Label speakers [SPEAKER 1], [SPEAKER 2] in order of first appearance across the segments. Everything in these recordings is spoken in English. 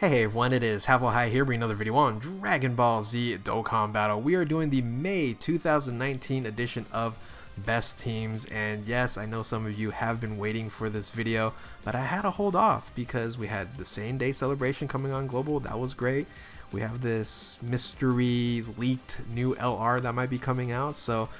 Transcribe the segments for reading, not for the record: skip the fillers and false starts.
[SPEAKER 1] Hey everyone, it is Half High here bringing another video on Dragon Ball Z Dokkan Battle. We are doing the May 2019 edition of Best Teams, and yes, I know some of you have been waiting for this video, but I had to hold off because we had the same day celebration coming on Global. That was great. We have this mystery leaked new LR that might be coming out, so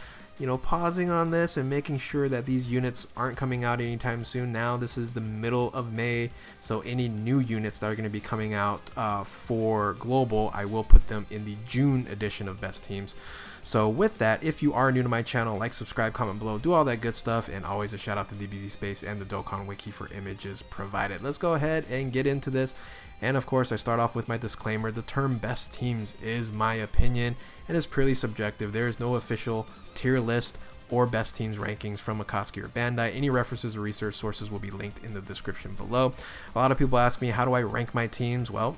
[SPEAKER 1] pausing on this and making sure that these units aren't coming out anytime soon. Now this is the middle of May, so any new units that are going to be coming out for Global, I will put them in the June edition of Best Teams. So with that, if you are new to my channel, like, subscribe, comment below, do all that good stuff, and always a shout out to DBZ Space and the Dokkan Wiki for images provided. Let's go ahead and get into this. And of course, I start off with my disclaimer. The term Best Teams is my opinion and is purely subjective. There is no official tier list or Best Teams rankings from Akatsuki or Bandai. Any references or research sources will be linked in the description below. A lot of people ask me, how do I rank my teams? Well,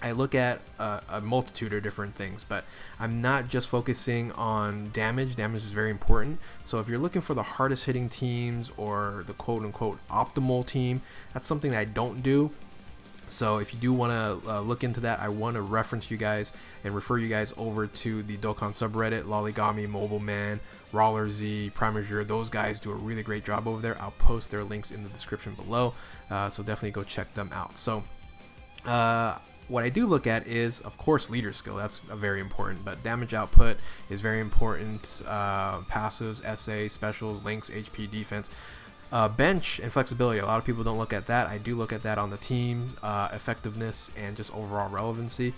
[SPEAKER 1] I look at a multitude of different things, but I'm not just focusing on damage. Damage is very important. So if you're looking for the hardest hitting teams or the quote-unquote optimal team, that's something that I don't do. So if you do want to look into that, I want to reference you guys and refer you guys over to the Dokkan subreddit. Loligami, Mobile Man, Rawler Z, Primazure, those guys do a really great job over there. I'll post their links in the description below, so definitely go check them out. So what I do look at is, of course, leader skill. That's very important, but damage output is very important. Passives, SA, specials, links, HP, defense. Bench and flexibility, a lot of people don't look at that. I do look at that on the team, effectiveness and just overall relevancy.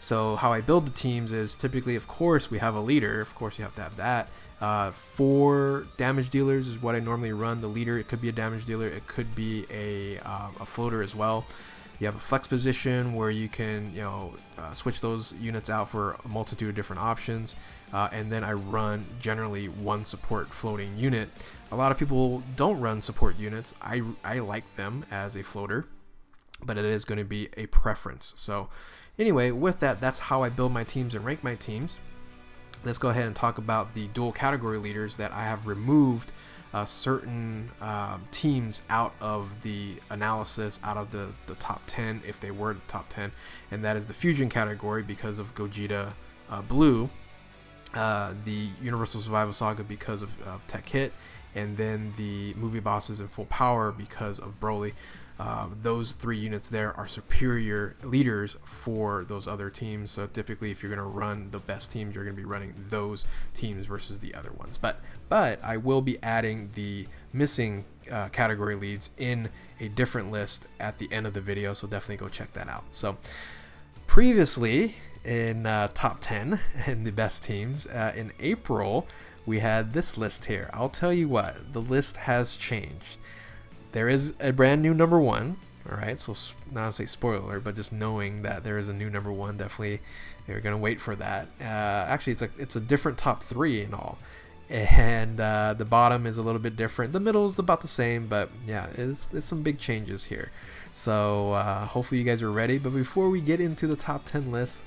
[SPEAKER 1] So how I build the teams is typically, of course, we have a leader. Of course, you have to have that. 4 damage dealers is what I normally run. The leader, it could be a damage dealer, it could be a floater as well. You have a flex position where you can switch those units out for a multitude of different options, and then I run generally one support floating unit. A lot of people don't run support units. I like them as a floater, but it is going to be a preference. So anyway, with that, that's how I build my teams and rank my teams. Let's go ahead and talk about the dual category leaders that I have removed certain teams out of the analysis, out of the top 10 if they were the top 10, and that is the fusion category because of Gogeta Blue, the Universal Survival Saga because of Tech Hit, and then the movie bosses in full power because of Broly. Those 3 units there are superior leaders for those other teams. So typically, if you're going to run the best teams, you're going to be running those teams versus the other ones. But I will be adding the missing category leads in a different list at the end of the video, so definitely go check that out. So previously in top 10 in the best teams in April, we had this list here. I'll tell you what, the list has changed. There is a brand new number 1. All right, so not to say spoiler alert, but just knowing that there is a new number 1, definitely you're gonna wait for that. Actually, it's a different top 3 in all, and the bottom is a little bit different. The middle is about the same, but yeah, it's some big changes here. So hopefully you guys are ready. But before we get into the top 10 list,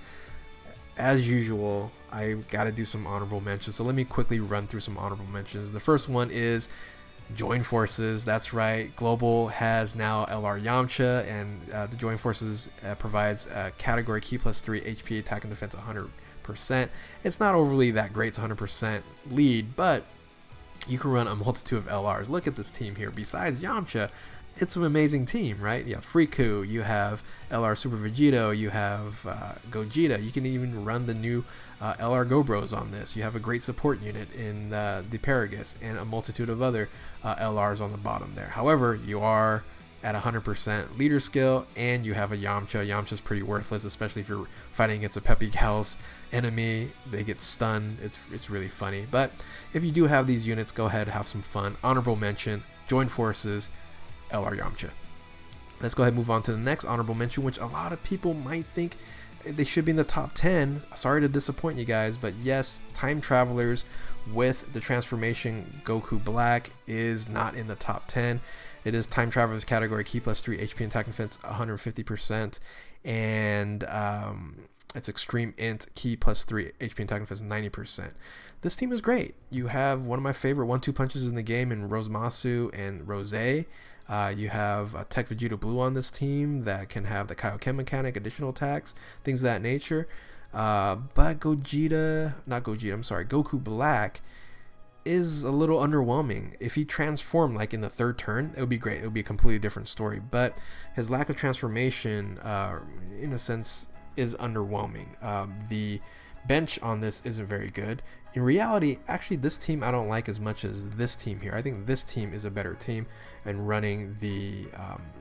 [SPEAKER 1] as usual, I gotta do some honorable mentions. So let me quickly run through some honorable mentions. The first one is Join Forces. That's right, Global has now LR Yamcha, and the Join Forces provides category key plus 3 HP, attack and defense 100%. It's not overly that great, it's 100% lead, but you can run a multitude of LRs. Look at this team here. Besides Yamcha, it's an amazing team, right? You have Riku, you have LR Super Vegeta, you have Gogeta. You can even run the new LR Gobros on this. You have a great support unit in the Paragus and a multitude of other LRs on the bottom there. However, you are at 100% leader skill, and you have a Yamcha. Yamcha's pretty worthless, especially if you're fighting against a Peppy Gal's enemy. They get stunned. It's really funny. But if you do have these units, go ahead, have some fun. Honorable mention, Join Forces, LR Yamcha. Let's go ahead and move on to the next honorable mention, which a lot of people might think they should be in the top 10. Sorry to disappoint you guys, but yes, Time Travelers with the transformation Goku Black is not in the top 10. It is Time Travelers category, key plus 3 HP and attack and defense 150%, and It's extreme int, ki plus 3, HP and attack defense 90%. This team is great. You have one of my favorite 1-2 punches in the game in Rosemasu and Rose. You have Tech Vegeta Blue on this team that can have the Kaioken mechanic, additional attacks, things of that nature. But Goku Black is a little underwhelming. If he transformed like in the 3rd turn, it would be great. It would be a completely different story. But his lack of transformation, in a sense, is underwhelming. The bench on this isn't very good. In reality, actually, this team I don't like as much as this team here. I think this team is a better team, and running the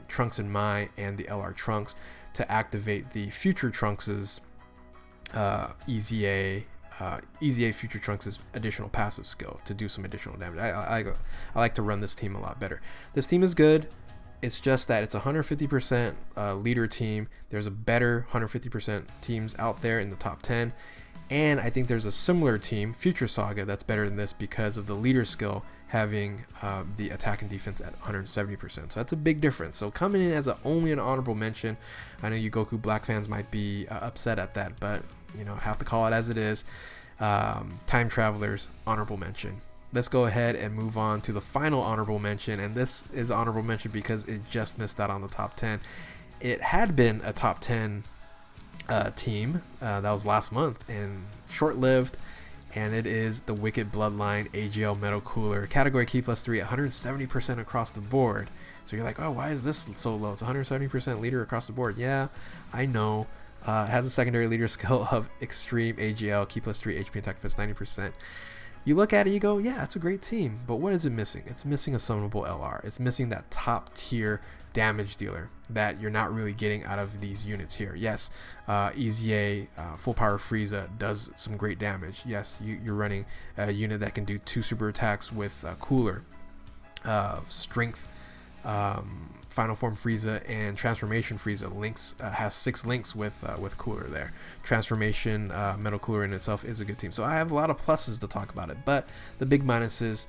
[SPEAKER 1] Trunks and Mai and the LR Trunks to activate the future Trunks' EZA future Trunks' additional passive skill to do some additional damage. I like to run this team a lot better. This team is good. It's just that it's 150% leader team. There's a better 150% teams out there in the top 10. And I think there's a similar team, Future Saga, that's better than this because of the leader skill having the attack and defense at 170%. So that's a big difference. So coming in as only an honorable mention, I know you Goku Black fans might be upset at that, but you know, have to call it as it is. Time Travelers, honorable mention. Let's go ahead and move on to the final honorable mention, and this is honorable mention because it just missed out on the top 10. It had been a top 10 team that was last month and short-lived, and it is the Wicked Bloodline AGL Metal Cooler category key plus 3, 170% across the board. So you're like, oh, why is this so low? It's 170% leader across the board. Yeah, I know. It has a secondary leader skill of extreme AGL key plus 3, HP attack defense 90%. You look at it, you go, yeah, it's a great team, but what is it missing? It's missing a summonable LR. It's missing that top tier damage dealer that you're not really getting out of these units here. Yes, EZA full power Frieza does some great damage. Yes, you're running a unit that can do 2 super attacks with Cooler, Strength, Final Form Frieza, and Transformation Frieza links, has 6 links with Cooler there. Transformation Metal Cooler in itself is a good team. So I have a lot of pluses to talk about it, but the big minus is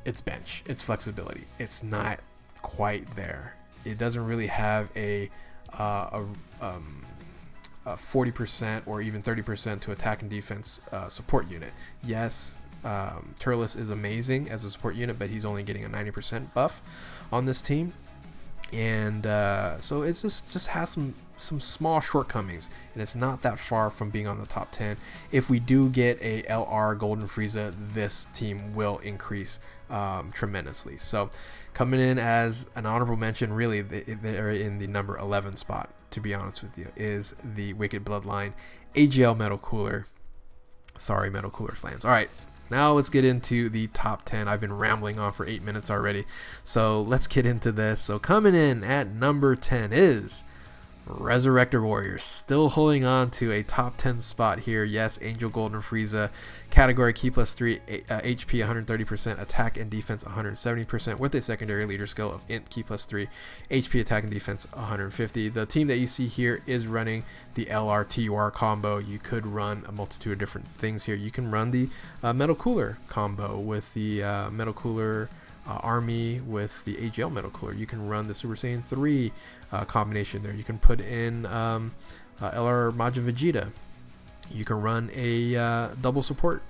[SPEAKER 1] its bench, its flexibility. It's not quite there. It doesn't really have a 40% or even 30% to attack and defense support unit. Yes, Turles is amazing as a support unit, but he's only getting a 90% buff on this team. And so it's just has some small shortcomings, and it's not that far from being on the top 10. If we do get a LR Golden Frieza, this team will increase tremendously. So coming in as an honorable mention, really they're in the number 11 spot, to be honest with you, is the Wicked Bloodline AGL Metal Cooler. Sorry, Metal Cooler fans. All right, now let's get into the top 10. I've been rambling on for 8 minutes already, so let's get into this. So coming in at number 10 is Resurrected Warriors, still holding on to a top 10 spot here. Yes, Angel Golden Frieza, category key plus 3, HP 130%, attack and defense 170%, with a secondary leader skill of int key plus 3, HP attack and defense 150. The team that you see here is running the LR-TUR combo. You could run a multitude of different things here. You can run the Metal Cooler combo with the Metal Cooler Army with the AGL Metal Cooler. You can run the Super Saiyan 3 combination there. You can put in LR Majin Vegeta. You can run a double support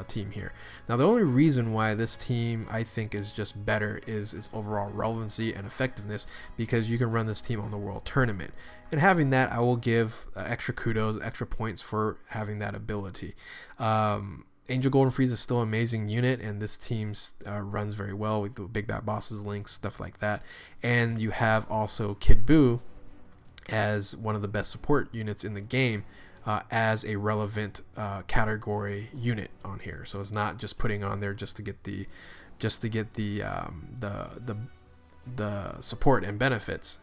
[SPEAKER 1] team here. Now, the only reason why this team I think is just better is its overall relevancy and effectiveness, because you can run this team on the World Tournament. And having that, I will give extra kudos, extra points for having that ability. Angel Golden Frieza is still an amazing unit, and this team runs very well with the Big Bad Bosses links, stuff like that. And you have also Kid Buu as one of the best support units in the game, as a relevant category unit on here. So it's not just putting on there just to get the support and benefits.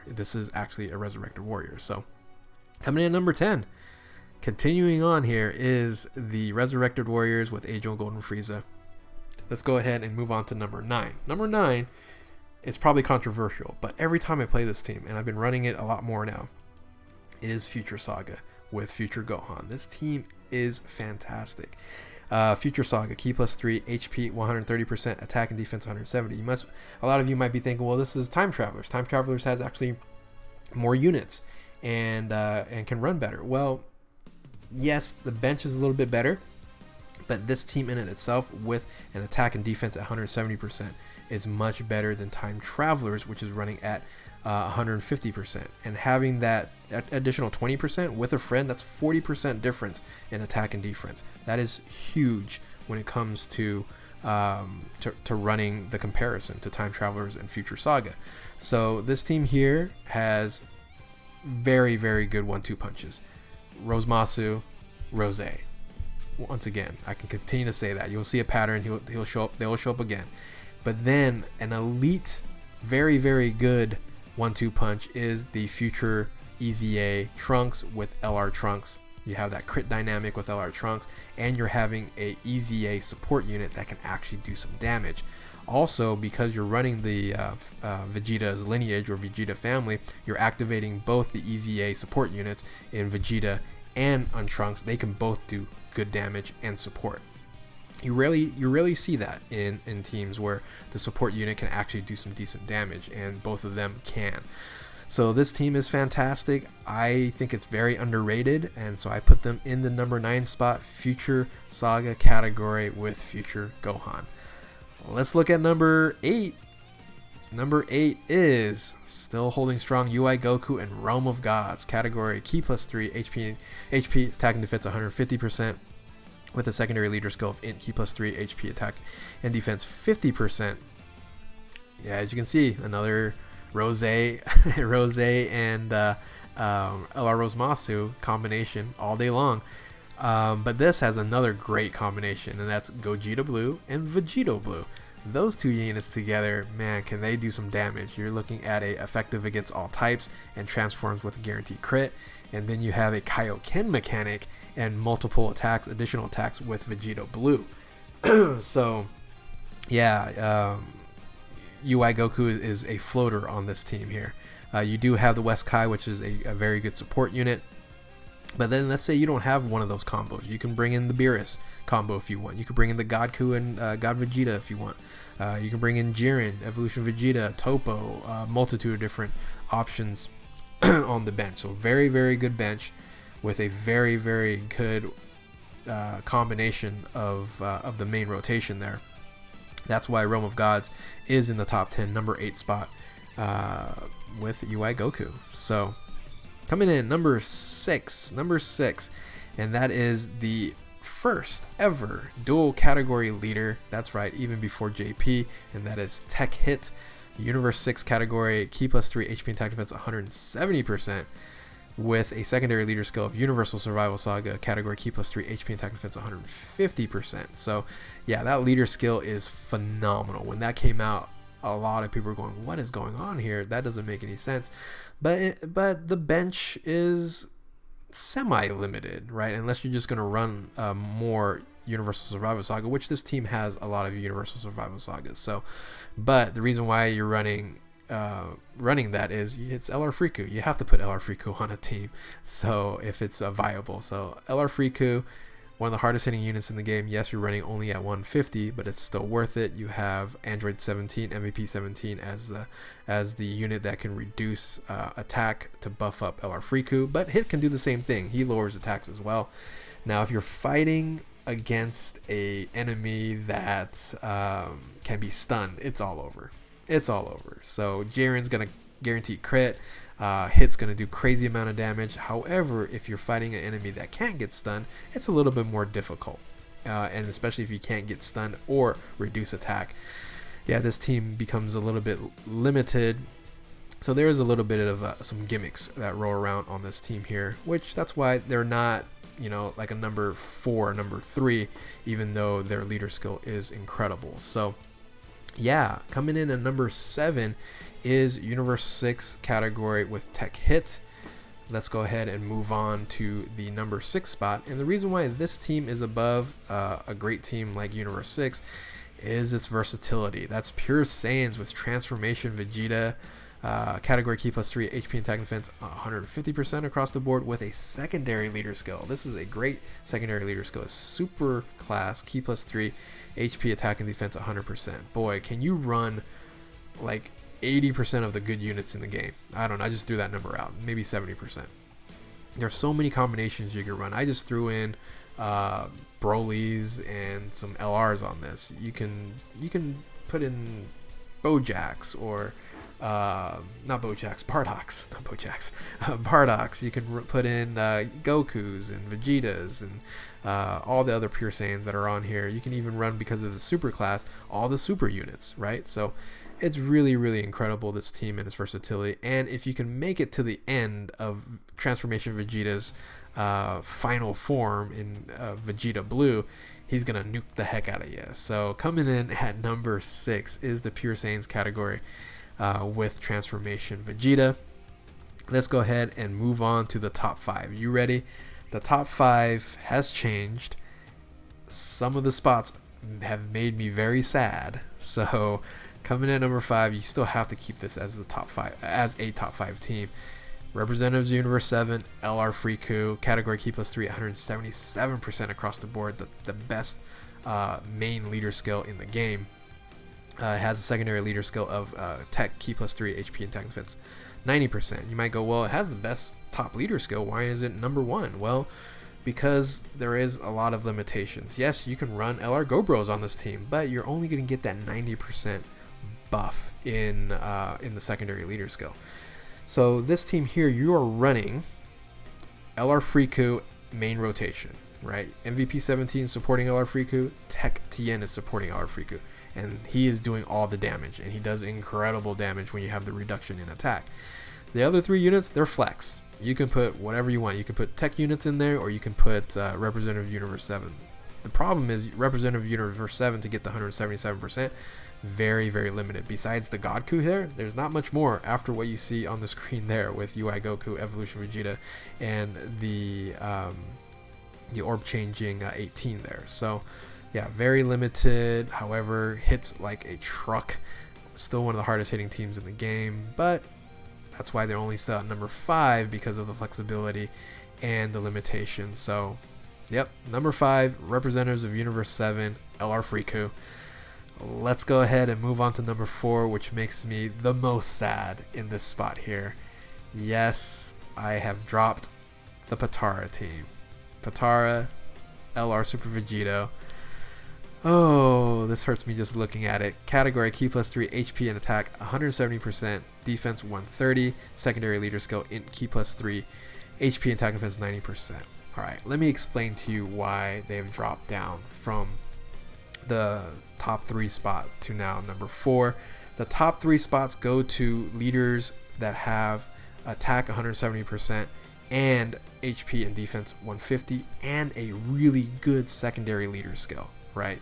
[SPEAKER 1] This is actually a Resurrected Warrior. So coming in at number 10. Continuing on here is the Resurrected Warriors with Angel Golden Frieza. Let's go ahead and move on to number 9. Number 9 is probably controversial, but every time I play this team, and I've been running it a lot more now, is Future Saga with Future Gohan. This team is fantastic. Future Saga, key plus 3, HP 130%, attack and defense 170. A lot of you might be thinking, well, this is Time Travelers. Time Travelers has actually more units and can run better. Well, yes, the bench is a little bit better, but this team in it itself, with an attack and defense at 170%, is much better than Time Travelers, which is running at 150%. And having that additional 20% with a friend, that's 40% difference in attack and defense. That is huge when it comes to running the comparison to Time Travelers and Future Saga. So this team here has very, very good 1-2 punches. Rosemasu, Rose. Once again, I can continue to say that. You'll see a pattern. He'll show up. They will show up again. But then an elite, very, very good 1-2 punch is the Future EZA Trunks with LR Trunks. You have that crit dynamic with LR Trunks, and you're having a EZA support unit that can actually do some damage. Also, because you're running the Vegeta's lineage or Vegeta family, you're activating both the EZA support units in Vegeta and on Trunks. They can both do good damage and support. You rarely see that in teams where the support unit can actually do some decent damage, and both of them can. So this team is fantastic. I think it's very underrated, and so I put them in the number 9 spot, Future Saga category with Future Gohan. Let's look at number 8. Number 8 is still holding strong, UI Goku and Realm of Gods category, Ki +3, HP attack and defense 150%, with a secondary leader skill of Int, Ki +3, HP attack and defense 50%. Yeah, as you can see, another Rose and LR Rosemasu combination all day long. But this has another great combination, and that's Gogeta Blue and Vegeta Blue. Those two units together, man, can they do some damage. You're looking at a effective against all types and transforms with a guaranteed crit. And then you have a Kaioken mechanic and multiple attacks, additional attacks with Vegeta Blue. So, yeah, UI Goku is a floater on this team here. You do have the West Kai, which is a very good support unit. But then let's say you don't have one of those combos. You can bring in the Beerus combo if you want. You can bring in the Godku and God Vegeta if you want. You can bring in Jiren, Evolution Vegeta, Topo, multitude of different options on the bench. So very, very good bench with a very, very good combination of the main rotation there. That's why Realm of Gods is in the top 10, number 8 spot with UI Goku. So coming in number six, and that is the first ever dual category leader. That's right, even before JP, and that is Tech Hit, Universe 6 category, Ki +3, HP and attack defense 170%, with a secondary leader skill of Universal Survival Saga category, Ki +3, HP and attack defense 150%. So yeah, that leader skill is phenomenal. When that came out, a lot of people were going, what is going on here? That doesn't make any sense. But the bench is semi-limited, right? Unless you're just going to run more Universal Survival Saga, which this team has a lot of Universal Survival Sagas. So, but the reason why you're running that is it's LR Riku. You have to put LR Riku on a team, so if it's viable. So LR Riku, one of the hardest hitting units in the game. Yes, you're running only at 150, but it's still worth it. You have Android 17, MVP 17 as the unit that can reduce attack to buff up LR Riku, but hit can do the same thing. He lowers attacks as well. Now, if you're fighting against a enemy that can be stunned, it's all over. It's all over. So Jiren's gonna guarantee crit. Hit's going to do crazy amount of damage. However, if you're fighting an enemy that can't get stunned, it's a little bit more difficult, and especially if you can't get stunned or reduce attack. Yeah, this team becomes a little bit limited. So there is a little bit of some gimmicks that roll around on this team here, which that's why they're not, you know, like a number 4, number 3, even though their leader skill is incredible. So yeah, coming in at number 7 is Universe 6 category with Tech Hit. Let's go ahead and move on to the number 6 spot. And the reason why this team is above a great team like Universe 6 is its versatility. That's pure Saiyans with Transformation Vegeta, category Ki +3, HP and attack defense 150% across the board with a secondary leader skill. This is a great secondary leader skill. It's super class, Ki +3, HP attack and defense 100%. Boy, can you run like 80% of the good units in the game. I don't know, I just threw that number out, maybe 70%. There's so many combinations you can run. I just threw in Broly's and some LRs on this. You can put in Bojacks or not Bojacks, Bardox, not Bojacks, Bardox. You can put in Gokus and Vegetas and all the other Pure Saiyans that are on here. You can even run, because of the super class, all the super units, right? So it's really, really incredible, this team and its versatility. And if you can make it to the end of Transformation Vegeta's final form in Vegeta Blue, he's gonna nuke the heck out of you. So coming in at number 6 is the Pure Saiyans category with Transformation Vegeta. Let's go ahead and move on to the top 5. You ready? The top 5 has changed. Some of the spots have made me very sad. So coming in at number 5, you still have to keep this as the top 5, as a top 5 team. Representatives Universe 7, LR Riku, category key plus 3, 177% across the board. The best main leader skill in the game. It has a secondary leader skill of tech key plus 3, HP and tech defense 90%. You might go, well, it has the best top leader skill. Why is it number 1? Well, because there is a lot of limitations. Yes, you can run LR Gobros on this team, but you're only going to get that 90% buff in the secondary leader skill. So this team here, you are running LR Riku main rotation, right? MVP 17 supporting LR Riku, Tech Tien is supporting LR Riku, and he is doing all the damage, and he does incredible damage when you have the reduction in attack. The other 3 units, they're flex. You can put whatever you want. You can put tech units in there, or you can put Representative Universe 7. The problem is Representative Universe 7 to get the 177%, very, very limited. Besides the Goku here, there's not much more after what you see on the screen there with UI Goku, Evolution Vegeta, and the orb changing 18 there. So yeah, very limited. However, hits like a truck. Still one of the hardest hitting teams in the game, but that's why they're only still at number 5, because of the flexibility and the limitations. So yep, number 5, Representatives of Universe 7, LR Riku. Let's go ahead and move on to number 4, which makes me the most sad in this spot here. Yes, I have dropped the Patara team. Patara, LR Super Vegito. Oh, this hurts me just looking at it. Category key plus 3, HP and attack 170%, defense 130, secondary leader skill int key plus 3, HP and attack defense 90%. Alright, let me explain to you why they have dropped down from the top 3 spot to now number 4. The top 3 spots go to leaders that have attack 170% and HP and defense 150 and a really good secondary leader skill, right?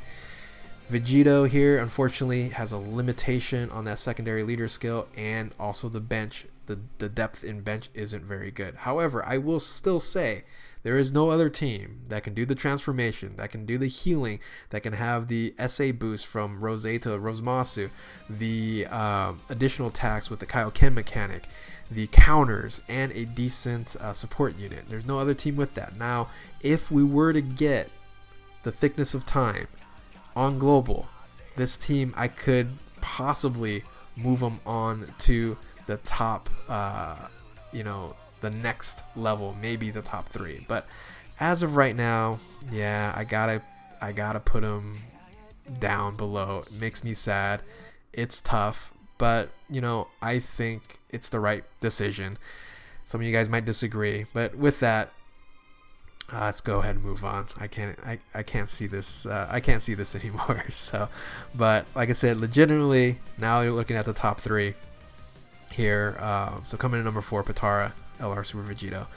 [SPEAKER 1] Vegito here unfortunately has a limitation on that secondary leader skill, and also the bench, the depth in bench isn't very good. However, I will still say there is no other team that can do the transformation, that can do the healing, that can have the SA boost from Rose to Rosemasu, the additional attacks with the Kaioken mechanic, the counters, and a decent support unit. There's no other team with that. Now, if we were to get the thickness of time on global, this team, I could possibly move them on to the top, the next level, maybe the top 3. But as of right now, yeah, I gotta put them down below. It makes me sad. It's tough, but I think it's the right decision. Some of you guys might disagree, but with that, let's go ahead and move on. I can't see this. I can't see this anymore. So, but like I said, legitimately, now you're looking at the top 3 here. So coming in number 4, Patara, LR Super Vegito.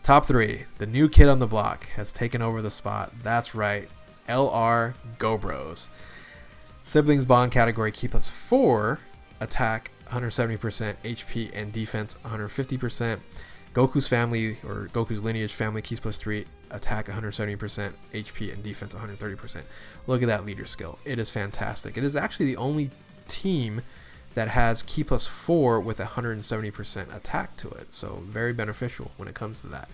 [SPEAKER 1] Top 3, the new kid on the block has taken over the spot. That's right, LR Gobros. Siblings bond category key plus 4, attack 170%, HP and defense 150%. Goku's family, or Goku's lineage family, keys plus 3, attack 170%, HP and defense 130%. Look at that leader skill. It is fantastic. It is actually the only team that has key plus 4 with 170% attack to it. So very beneficial when it comes to that.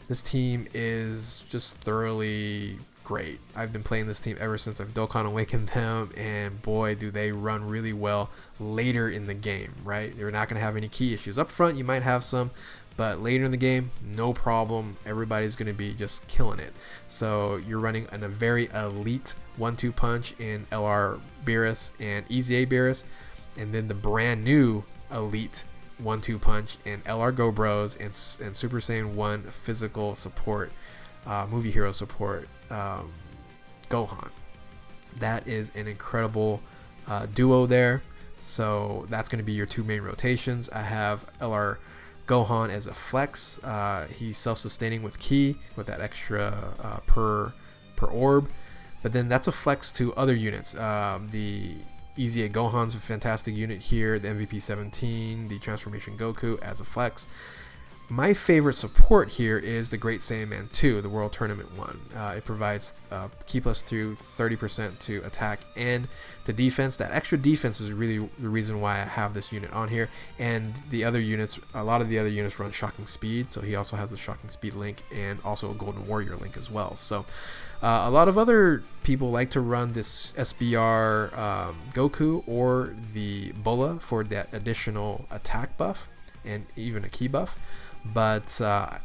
[SPEAKER 1] This team is just thoroughly great. I've been playing this team ever since I've Dokkan Awakened them, and boy, do they run really well later in the game, right? You're not going to have any key issues. Up front, you might have some, but later in the game, no problem. Everybody's going to be just killing it. So you're running a very elite 1-2 punch in LR Beerus and EZA Beerus, and then the brand new elite 1-2 punch in LR Go Bros and Super Saiyan 1 physical support, movie hero support, Gohan. That is an incredible duo there. So that's going to be your two main rotations. I have LR Gohan as a flex. He's self-sustaining with ki, with that extra per orb. But then that's a flex to other units. The EZA Gohan's a fantastic unit here. The MVP 17, the Transformation Goku as a flex. My favorite support here is the Great Saiyaman 2, the World Tournament one. It provides Ki plus 2, 30% to attack and to defense. That extra defense is really the reason why I have this unit on here. And the other units, a lot of the other units run Shocking Speed, so he also has the Shocking Speed link and also a Golden Warrior link as well. So a lot of other people like to run this SBR Goku or the Bola for that additional attack buff and even a key buff. But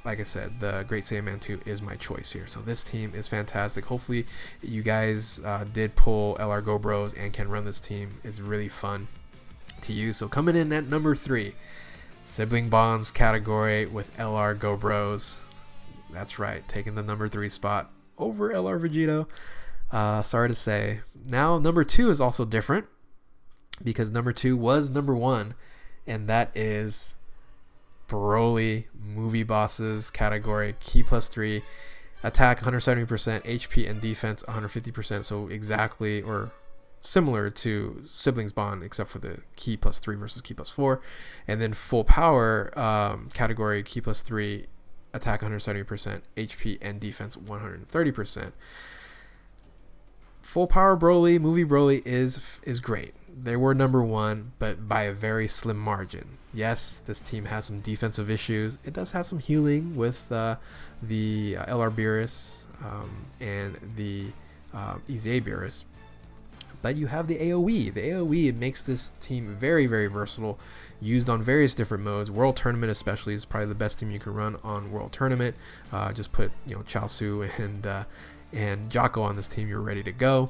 [SPEAKER 1] like I said, the Great Saiyaman 2 is my choice here. So this team is fantastic. Hopefully you guys did pull LR Go Bros and can run this team. It's really fun to use. So coming in at number 3, Sibling Bonds category with LR Go Bros. That's right, taking the number 3 spot over LR Vegeta. Sorry to say. Now number 2 is also different because number 2 was number 1, and that is Broly movie bosses category, Ki plus 3, attack 170%, HP and defense 150%. So exactly or similar to Siblings Bond, except for the Ki plus 3 versus Ki plus 4. And then full power category, Ki plus 3, attack 170%, HP and defense 130%. Full power Broly, movie Broly is great. They were number 1, but by a very slim margin. Yes, this team has some defensive issues. It does have some healing with the LR Beerus and the EZA Beerus. But you have the AoE. The AoE, it makes this team very, very versatile, used on various different modes. World Tournament especially is probably the best team you can run on World Tournament. Just put Chaozu and Jocko on this team, you're ready to go.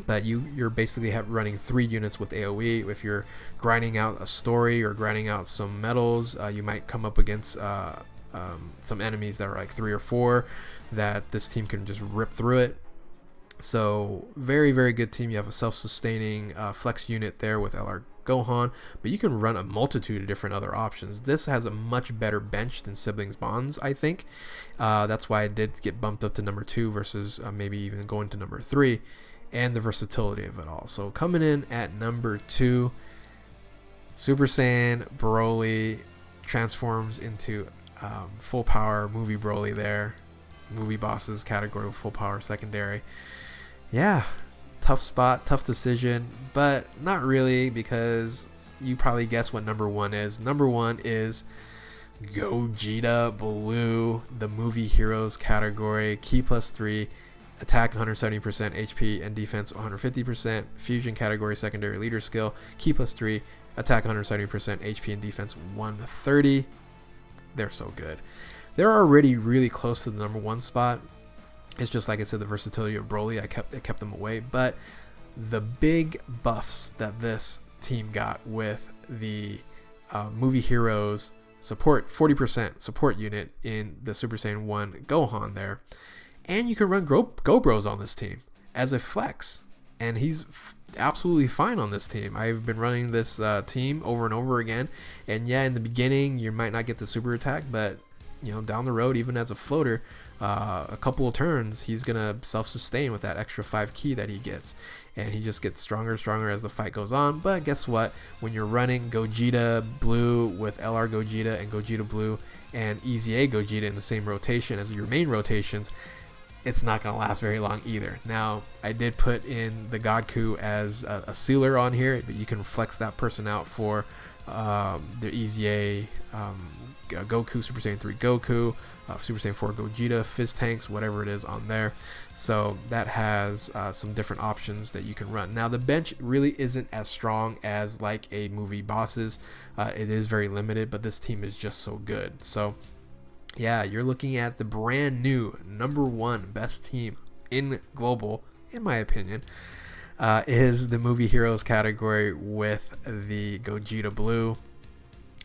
[SPEAKER 1] But you're basically running 3 units with AoE. If you're grinding out a story or grinding out some medals, you might come up against some enemies that are like 3 or 4 that this team can just rip through it. So very, very good team. You have a self-sustaining flex unit there with LR Gohan, but you can run a multitude of different other options. This has a much better bench than Siblings Bonds, I think. That's why I did get bumped up to number 2 versus maybe even going to number 3. And the versatility of it all. So coming in at number 2, Super Saiyan Broly transforms into full power movie Broly there. Movie bosses category with full power secondary. Yeah, tough spot, tough decision, but not really, because you probably guess what number 1 is. Number 1 is Gogeta Blue, the movie heroes category, Ki plus 3, attack 170%, HP and defense 150%, fusion category secondary leader skill, Ki plus 3, attack 170%, HP and defense 130. They're so good. They're already really close to the number 1 spot. It's just like I said, the versatility of Broly, it kept them away. But the big buffs that this team got with the movie heroes support, 40% support unit in the Super Saiyan 1 Gohan there. And you can run Go Bros on this team as a flex. And he's absolutely fine on this team. I've been running this team over and over again. And yeah, in the beginning, you might not get the super attack. But, down the road, even as a floater, a couple of turns, he's going to self-sustain with that extra 5 ki that he gets. And he just gets stronger and stronger as the fight goes on. But guess what? When you're running Gogeta Blue with LR Gogeta and Gogeta Blue and EZA Gogeta in the same rotation as your main rotations, it's not going to last very long either. Now, I did put in the Goku as a sealer on here, but you can flex that person out for the EZA, Goku, Super Saiyan 3 Goku, Super Saiyan 4 Gogeta, Fizz Tanks, whatever it is on there. So that has some different options that you can run. Now the bench really isn't as strong as like a movie bosses. It is very limited, but this team is just so good. So yeah, you're looking at the brand new #1 best team in global, in my opinion, is the movie heroes category with the Gogeta Blue.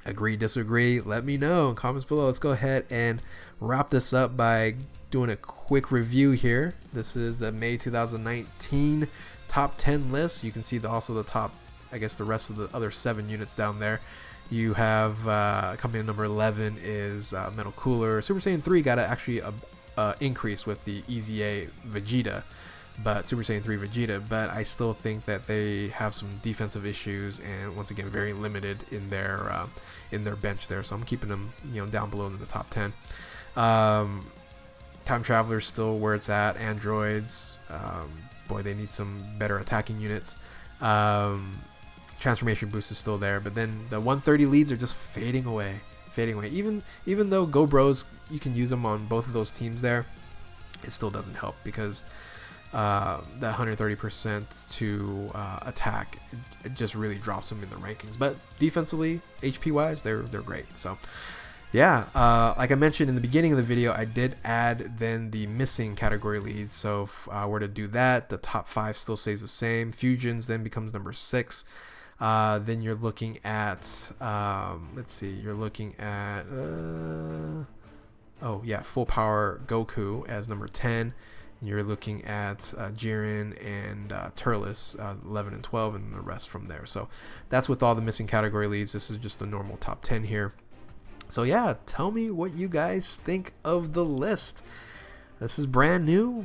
[SPEAKER 1] Agree, disagree? Let me know in comments below. Let's go ahead and wrap this up by doing a quick review here. This is the May 2019 top 10 list. You can see also the top, I guess the rest of the other 7 units down there. You have company number 11 is Metal Cooler. Super Saiyan 3 got actually a increase with the EZA Vegeta, but Super Saiyan 3 Vegeta, but I still think that they have some defensive issues, and once again very limited in their bench there. So I'm keeping them, you know, down below in the top 10. Time Traveler's still where it's at. Androids, boy, they need some better attacking units. Transformation Boost is still there, but then the 130 leads are just fading away. Even though Go Bros, you can use them on both of those teams there, it still doesn't help because that 130% to attack, it just really drops them in the rankings. But defensively, HP wise, they're great. So yeah, like I mentioned in the beginning of the video, I did add then the missing category leads. So if I were to do that, the top 5 still stays the same. Fusions then becomes number 6. Then you're looking at let's see, you're looking at oh yeah, Full Power Goku as number 10. You're looking at Jiren and Turles, 11 and 12, and the rest from there. So that's with all the missing category leads. This is just the normal top 10 here. So yeah, tell me what you guys think of the list. This is brand new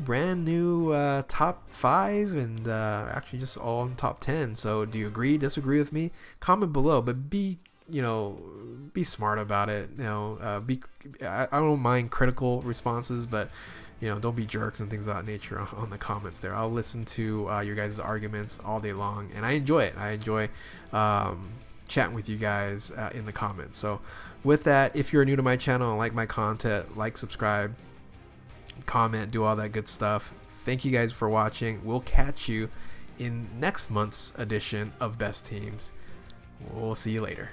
[SPEAKER 1] top 5, and actually just all in top 10. So do you agree, disagree with me? Comment below, but be smart about it. You know, I don't mind critical responses, but you know, don't be jerks and things of that nature on the comments there. I'll listen to your guys' arguments all day long, and I enjoy it. I enjoy chatting with you guys in the comments. So with that, if you're new to my channel and like my content, like, subscribe, comment, do all that good stuff. Thank you guys for watching. We'll catch you in next month's edition of Best Teams. We'll see you later.